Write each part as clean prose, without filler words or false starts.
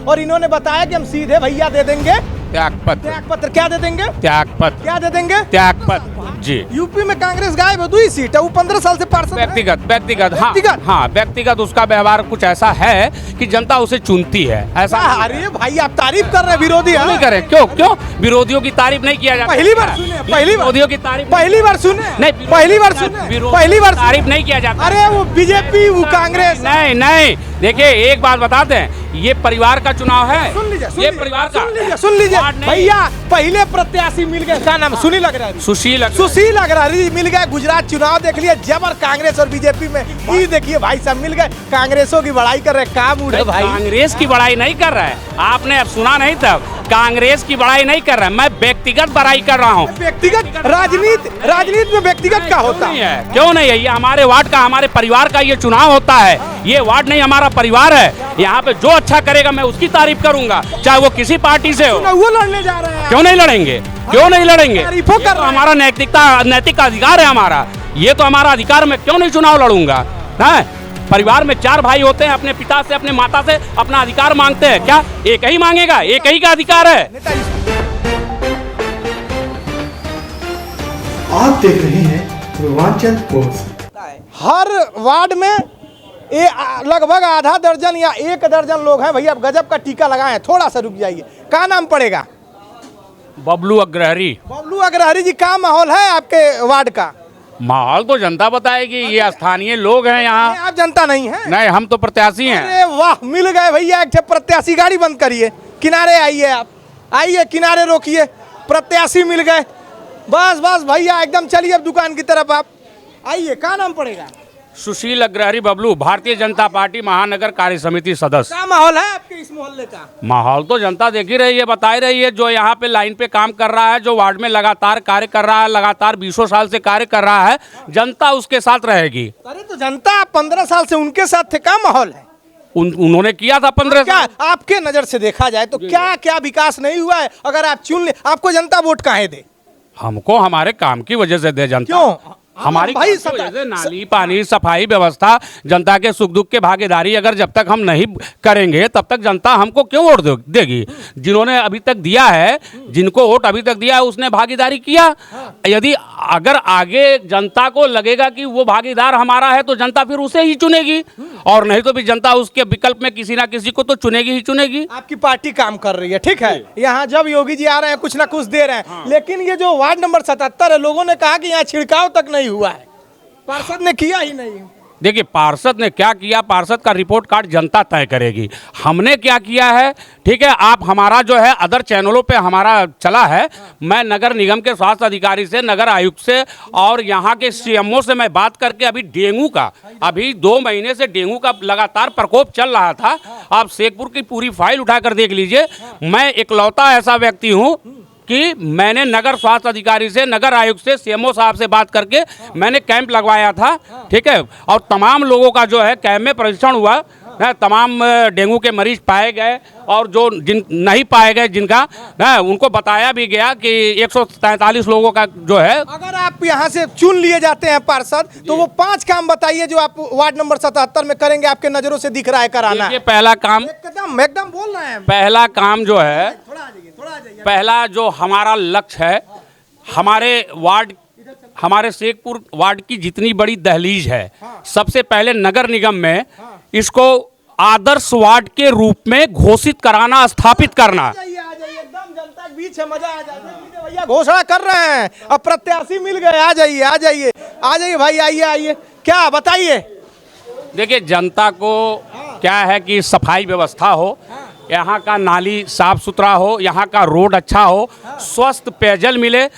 और इन्होंने बताया कि हम सीधे भैया दे देंगे त्यागपत्र। त्यागपत्र। क्या दे देंगे? त्यागपत्र। क्या दे देंगे? त्यागपत्र जी। यूपी में कांग्रेस गायब है, 2 ही सीट है, वो 15 साल से पार्षद है। व्यक्तिगत हाँ व्यक्तिगत? हाँ, व्यक्तिगत उसका व्यवहार कुछ ऐसा है कि जनता उसे चुनती है, ऐसा नहीं है। अरे भाई आप तारीफ कर रहे हैं, विरोधी क्यों नहीं करें? क्यों क्यों विरोधियों की तारीफ नहीं किया जाता? पहली बार सुने, पहली बार विरोधियों की तारीफ पहली बार सुने नहीं, पहली बार सुने, पहली बार तारीफ नहीं किया जाता। अरे वो बीजेपी, वो कांग्रेस। नहीं नहीं, देखिए एक बात बताते हैं, ये परिवार का चुनाव है। सुन लीजिए, ये परिवार का सुन लीजिए वार्ड नहीं। भैया, पहले प्रत्याशी मिल गए, क्या नाम? सुनील अग्रवाल। सुशील अग्रवाल मिल गए। गुजरात चुनाव देख लिया, जबर कांग्रेस और बीजेपी में। ये देखिए भाई साहब मिल गए, कांग्रेसों की बड़ाई कर रहे, काम उड़े भाई। कांग्रेस की बड़ाई नहीं कर रहा है, आपने अब सुना नहीं तब, कांग्रेस की बड़ाई नहीं कर रहा है, मैं व्यक्तिगत बड़ाई कर रहा हूँ। व्यक्तिगत राजनीति में व्यक्तिगत क्या होता है? क्यों नहीं है? ये हमारे वार्ड का, हमारे परिवार का ये चुनाव होता है। ये वार्ड नहीं, हमारा परिवार है। यहाँ पे जो अच्छा करेगा मैं उसकी तारीफ करूंगा, चाहे वो किसी पार्टी से हो। वो लड़ने जा रहे हैं। क्यों नहीं लड़ेंगे? क्यों नहीं लड़ेंगे? तारीफों कर रहे हैं। हमारा नैतिक अधिकार है हमारा, ये तो हमारा अधिकार। मैं क्यों नहीं चुनाव लड़ूंगा? है परिवार में 4 भाई होते हैं, अपने पिता से अपने माता से अपना अधिकार मांगते हैं। क्या एक ही मांगेगा? एक ही का अधिकार है। आप देख रहे हैं रोमांचन पोस्ट। हर वार्ड में लगभग आधा दर्जन या 1 दर्जन लोग हैं। भैया गजब का टीका लगाए हैं, थोड़ा सा रुक जाइए। क्या नाम पड़ेगा? बबलू अग्रहरी। बबलू अग्रहरी जी, क्या माहौल है आपके वार्ड का? माहौल तो जनता बताएगी, ये स्थानीय लोग हैं यहाँ। आप जनता नहीं है? नहीं, हम तो प्रत्याशी हैं। अरे वाह, मिल गए भैया एक प्रत्याशी। गाड़ी बंद करिए, किनारे आइए, आप आइए, किनारे रोकिए। प्रत्याशी मिल गए, बस बस भैया एकदम चलिए अब दुकान की तरफ। आप आइए, क्या नाम पड़ेगा? सुशील अग्रहरी बबलू, भारतीय जनता पार्टी महानगर कार्य समिति सदस्य। क्या माहौल है आपके इस मोहल्ले का? माहौल तो जनता देख ही रही है, बता ही रही है। जो यहाँ पे लाइन पे काम कर रहा है, जो वार्ड में लगातार कार्य कर रहा है, लगातार 20 साल से कार्य कर रहा है, जनता उसके साथ रहेगी। अरे तो जनता 15 साल से उनके साथ थे, क्या माहौल है? उन्होंने किया था 15 क्या साल। आपके नजर से देखा जाए तो क्या क्या विकास नहीं हुआ है? अगर आप चुन ले, आपको जनता वोट काहे दे? हमको हमारे काम की वजह से दे जनता। क्यों? हमारी भाई काम की वजह से नाली, पानी, सफाई व्यवस्था, जनता के सुख दुख के भागीदारी अगर जब तक हम नहीं करेंगे तब तक जनता हमको क्यों वोट देगी? जिन्होंने अभी तक दिया है, जिनको वोट अभी तक दिया है, उसने भागीदारी किया। यदि अगर आगे जनता को लगेगा कि वो भागीदार हमारा है तो जनता फिर उसे ही चुनेगी, और नहीं तो भी जनता उसके विकल्प में किसी ना किसी को तो चुनेगी ही चुनेगी। आपकी पार्टी काम कर रही है, ठीक है। यहाँ जब योगी जी आ रहे हैं कुछ ना कुछ दे रहे हैं, लेकिन ये जो वार्ड नंबर 77 है, लोगों ने कहा कि यहाँ छिड़काव तक नहीं हुआ है, पार्षद ने किया ही नहीं। देखिए पार्षद ने क्या किया, पार्षद का रिपोर्ट कार्ड जनता तय करेगी। हमने क्या किया है, ठीक है, आप हमारा जो है अदर चैनलों पे हमारा चला है। मैं नगर निगम के स्वास्थ्य अधिकारी से, नगर आयुक्त से और यहाँ के सीएमओ से मैं बात करके, अभी डेंगू का, अभी 2 महीने से डेंगू का लगातार प्रकोप चल रहा था। आप शेखपुर की पूरी फाइल उठाकर देख लीजिए। मैं इकलौता ऐसा व्यक्ति हूँ कि मैंने नगर स्वास्थ्य अधिकारी से, नगर आयुक्त से, सीएमओ साहब से बात करके मैंने कैंप लगवाया था, ठीक है। और तमाम लोगों का जो है कैंप में परीक्षण हुआ, तमाम डेंगू के मरीज पाए गए, और जो जिन नहीं पाए गए जिनका उनको बताया भी गया कि 143 लोगों का जो है। अगर आप यहाँ से चुन लिए जाते हैं पार्षद, तो वो 5 काम बताइए जो आप वार्ड नंबर 77 में करेंगे, आपके नजरों से दिख रहा है कराना है। पहला काम, एकदम बोल रहे हैं, पहला काम जो है, थोड़ा आ जाइए। पहला जो हमारा लक्ष्य है, हमारे वार्ड, हमारे शेखपुर वार्ड की जितनी बड़ी दहलीज है, सबसे पहले नगर निगम में इसको आदर्श वार्ड के रूप में घोषित कराना, स्थापित करना। एकदम जनता के बीच है, मजा आ जाए। भैया घोषणा कर रहे हैं, अब प्रत्याशी मिल गए। आ जाइए, आ जाइए, आ जाइए भाई, आइए आइए, क्या बताइए? देखिए जनता को क्या है कि सफाई व्यवस्था हो, यहाँ का नाली साफ सुथरा हो, यहाँ का रोड अच्छा हो, स्वस्थ पेयजल मिले।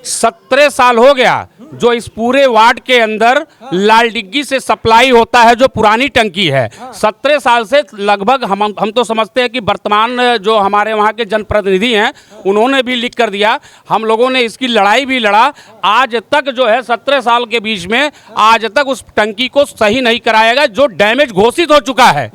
17 साल हो गया जो इस पूरे वार्ड के अंदर लालडिग्गी से सप्लाई होता है, जो पुरानी टंकी है। 17 साल से लगभग हम तो समझते हैं कि वर्तमान जो हमारे वहाँ के जनप्रतिनिधि हैं, उन्होंने भी लिख कर दिया। हम लोगों ने इसकी लड़ाई भी लड़ा। आज तक जो है 17 साल के बीच में आज तक उस टंकी को सही नहीं कराया गया, जो डैमेज घोषित हो चुका है।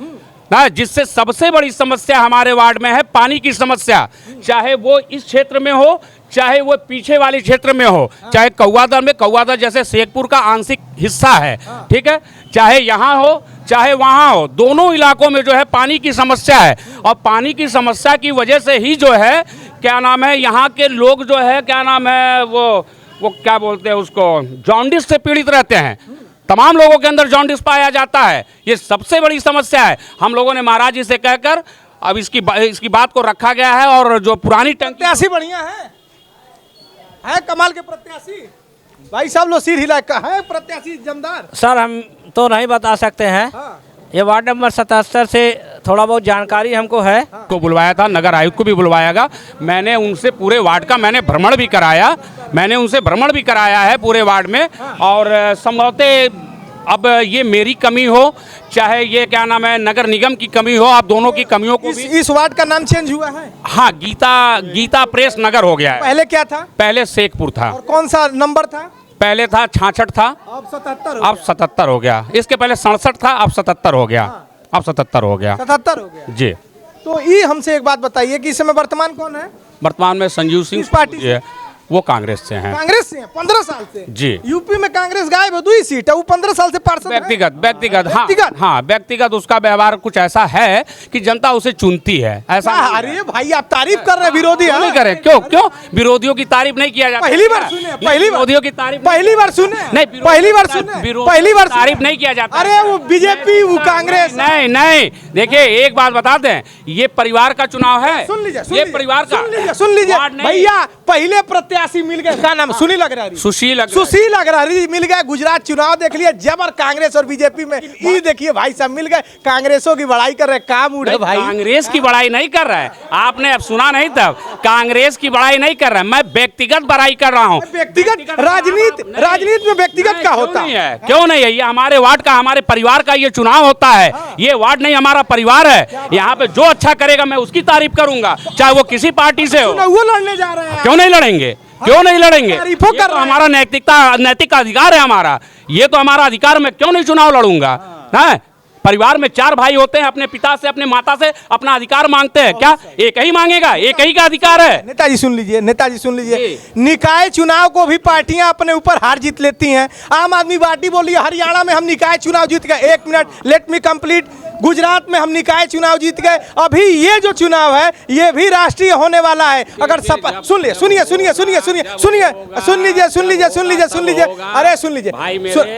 ना, जिससे सबसे बड़ी समस्या हमारे वार्ड में है पानी की समस्या। चाहे वो इस क्षेत्र में हो, चाहे वो पीछे वाले क्षेत्र में हो, चाहे कौवादर जैसे शेखपुर का आंशिक हिस्सा है, ठीक है, चाहे यहाँ हो चाहे वहाँ हो, दोनों इलाकों में जो है पानी की समस्या है। और पानी की समस्या की वजह से ही जो है क्या नाम है, यहाँ के लोग जो है क्या नाम है, वो क्या बोलते हैं उसको, जॉन्डिस से पीड़ित रहते हैं। तमाम लोगों के अंदर जॉन्डिस पाया जाता है। ये सबसे बड़ी समस्या है। हम लोगों ने महाराज जी से कहकर अब इसकी बात को रखा गया है। और जो पुरानी टंकी प्रत्याशी बढ़िया है कमाल के प्रत्याशी, भाई सब लोग सिर हिला है प्रत्याशी जमदार। सर हम तो नहीं बता सकते हैं। हाँ। ये वार्ड नंबर 77 से थोड़ा बहुत जानकारी हमको है। को बुलवाया था, नगर आयुक्त को भी बुलवायागा। मैंने उनसे पूरे वार्ड का मैंने भ्रमण भी कराया, मैंने उनसे भ्रमण भी कराया है पूरे वार्ड में। और संभवतः अब ये मेरी कमी हो, चाहे ये क्या नाम है नगर निगम की कमी हो, आप दोनों की कमियों को भी। इस वार्ड का नाम चेंज हुआ है। हाँ, गीता प्रेस नगर हो गया है। पहले क्या था? पहले शेखपुर था। और कौन सा नंबर था? पहले था 66 था, अब 77 अब 77 हो गया। इसके पहले 67 था, अब 77 हो गया। अब 77 हो गया। 77 हो गया जी। तो ये हमसे एक बात बताइए कि इस समय वर्तमान कौन है? वर्तमान में संजीव सिंह किस पार्टी से? वो कांग्रेस से हैं। कांग्रेस से 15 साल से। जी। यूपी में कांग्रेस गायब है, 2 सीट है, वो 15 साल से पार्षद है। व्यक्तिगत उसका व्यवहार कुछ ऐसा है कि जनता उसे चुनती है, ऐसा नहीं है। अरे भाई आप तारीफ कर रहे हैं विरोधी। क्यों नहीं करें? क्यों विरोधियों की तारीफ नहीं किया जाता? पहली बार सुने, विरोधियों की तारीफ पहली बार सुने, नहीं, पहली बार सुने, पहली बार तारीफ नहीं किया जाता। अरे वो बीजेपी, वो कांग्रेस। नहीं, देखिए एक बात बताते हैं, ये परिवार का चुनाव है। सुन लीजिए, ये परिवार का सुन लीजिए वार्ड नहीं। भैया, पहले प्रत्याशी मिल गए, क्या नाम? सुशील अग्रहरी मिल गए। गुजरात चुनाव देख लिया, जबर कांग्रेस और बीजेपी में। ये देखिए भाई सब मिल गए, कांग्रेसों की बड़ाई कर रहे, काम उड़े भाई। कांग्रेस की बड़ाई नहीं कर रहा है, आपने अब सुना नहीं, तब कांग्रेस की बड़ाई नहीं कर रहा है, मैं व्यक्तिगत बड़ाई कर रहा हूँ। व्यक्तिगत राजनीति में व्यक्तिगत का होता है? क्यों नहीं है? ये हमारे वार्ड का, हमारे परिवार का ये चुनाव होता है। ये वार्ड नहीं, हमारा परिवार है। यहाँ पे जो अच्छा करेगा मैं उसकी तारीफ करूंगा, चाहे वो किसी पार्टी से हो। वो लड़ने जा रहे हैं। क्यों नहीं लड़ेंगे? क्यों नहीं लड़ेंगे? तारीफों कर रहे हैं। हमारा नैतिक अधिकार है हमारा, ये तो हमारा अधिकार। मैं क्यों नहीं चुनाव लड़ूंगा? है परिवार में 4 भाई होते हैं, अपने पिता से अपने माता से अपना अधिकार मांगते हैं। क्या एक ही मांगेगा? एक ही का अधिकार है। नेताजी सुन लीजिए, निकाय चुनाव को भी पार्टियां अपने ऊपर हार जीत लेती हैं। आम आदमी पार्टी बोली हरियाणा में हम निकाय चुनाव जीत गए। 1 minute, let me complete. Gujarat में हम निकाय चुनाव जीत गए। अभी ये जो चुनाव है ये भी राष्ट्रीय होने वाला है। अगर सुनिए,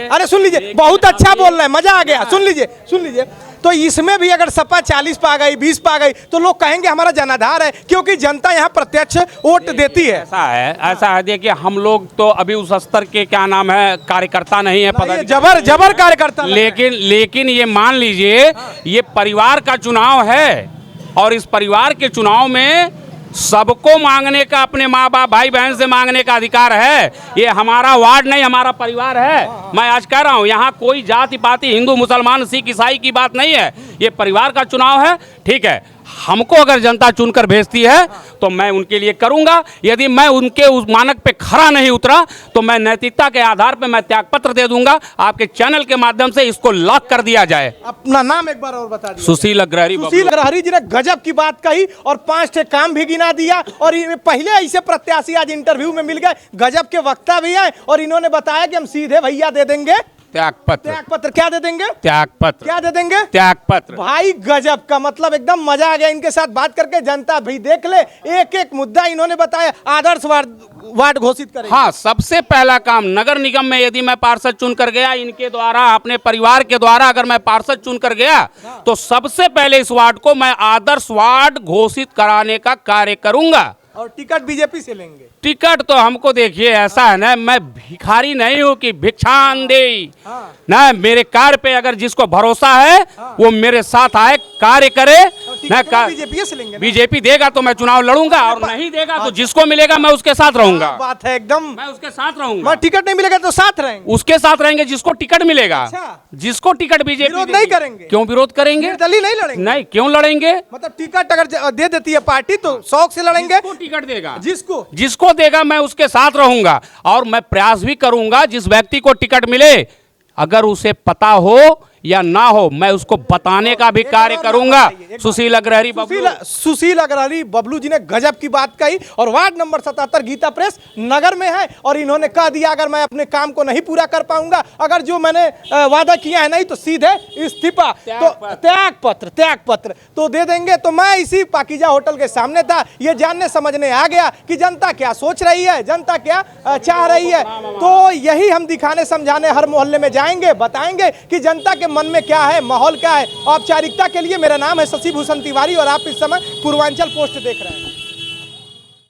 अरे सुन लीजिए, बहुत अच्छा बोल रहे हैं, मजा आ गया। सुन लीजिए तो इसमें भी अगर सपा 40 पा गई, 20 पा गई, तो लोग कहेंगे हमारा जनाधार है, क्योंकि जनता यहाँ प्रत्यक्ष वोट देती है। ऐसा है देखिए, हम लोग तो अभी उस स्तर के क्या नाम है कार्यकर्ता नहीं है, जबर कार्यकर्ता। लेकिन ये मान लीजिए, ये परिवार का चुनाव है और इस परिवार के चुनाव में सबको मांगने का, अपने माँ बाप भाई बहन से मांगने का अधिकार है। ये हमारा वार्ड नहीं, हमारा परिवार है। मैं आज कह रहा हूँ, यहाँ कोई जाति पाति, हिंदू मुसलमान सिख ईसाई की बात नहीं है। ये परिवार का चुनाव है, ठीक है। हमको अगर जनता चुनकर भेजती है तो मैं उनके लिए करूंगा। यदि मैं उनके उस मानक पे खरा नहीं उतरा तो मैं नैतिकता के आधार पे मैं त्यागपत्र दे दूंगा। आपके चैनल के माध्यम से इसको लॉक कर दिया जाए। अपना नाम एक बार और बता दीजिए। सुशील अग्रहरी जी ने गजब की बात कही और 5 ठे काम भी गिना दिया। और पहले ऐसे प्रत्याशी आज इंटरव्यू में मिल गए, गजब के वक्ता भी हैं। और इन्होंने बताया कि हम सीधे भैया दे देंगे त्यागपत्र। क्या दे देंगे? त्यागपत्र। भाई गजब का, मतलब एकदम मजा आ गया इनके साथ बात करके। जनता भी देख ले, एक मुद्दा इन्होंने बताया, आदर्श वार्ड घोषित करें। हाँ, सबसे पहला काम नगर निगम में यदि मैं पार्षद चुन कर गया, इनके द्वारा, अपने परिवार के द्वारा अगर मैं पार्षद चुन कर गया, तो सबसे पहले इस वार्ड को मैं आदर्श वार्ड घोषित कराने का कार्य करूंगा। और टिकट बीजेपी से लेंगे? टिकट तो हमको देखिए ऐसा है ना, मैं भिखारी नहीं हूँ कि भिक्षान दे ना। मेरे कार्य पे अगर जिसको भरोसा है वो मेरे साथ आए, कार्य करे ना। बीजेपी से लेंगे? बीजेपी देगा तो मैं चुनाव लड़ूंगा, और नहीं देगा तो जिसको मिलेगा मैं उसके साथ रहूंगा। बात है एकदम, मैं उसके साथ रहूंगा। टिकट नहीं मिलेगा तो साथ रहेंगे? उसके साथ रहेंगे जिसको टिकट मिलेगा। जिसको टिकट बीजेपी नहीं करेंगे? क्यों विरोध करेंगे? नहीं लड़ेंगे? नहीं, क्यों लड़ेंगे? मतलब टिकट अगर दे देती है पार्टी तो शौक से लड़ेंगे। टिकट देगा जिसको देगा मैं उसके साथ रहूंगा। और मैं प्रयास भी करूंगा जिस व्यक्ति को टिकट मिले, अगर उसे पता हो या ना हो, मैं उसको बताने का भी कार्य करूंगा। सुशील अग्रहरी बबलू, सुशील अग्रहरी बबलू जी ने गजब की बात कही और वार्ड नंबर 77 गीता प्रेस नगर में है और इन्होंने कह दिया अगर मैं अपने काम को नहीं पूरा कर पाऊंगा, अगर जो मैंने वादा किया है नहीं तो सीधे इस्तीफा, तो त्याग पत्र तो दे देंगे। तो मैं इसी पाकीजा होटल के सामने था, ये जानने समझने आ गया कि जनता क्या सोच रही है, जनता क्या चाह रही है। तो यही हम दिखाने समझाने हर मोहल्ले में जाएंगे, बताएंगे कि जनता के मन में क्या है, माहौल क्या है। औपचारिकता के लिए मेरा नाम है शशि भूषण तिवारी और आप इस समय पूर्वांचल पोस्ट देख रहे हैं।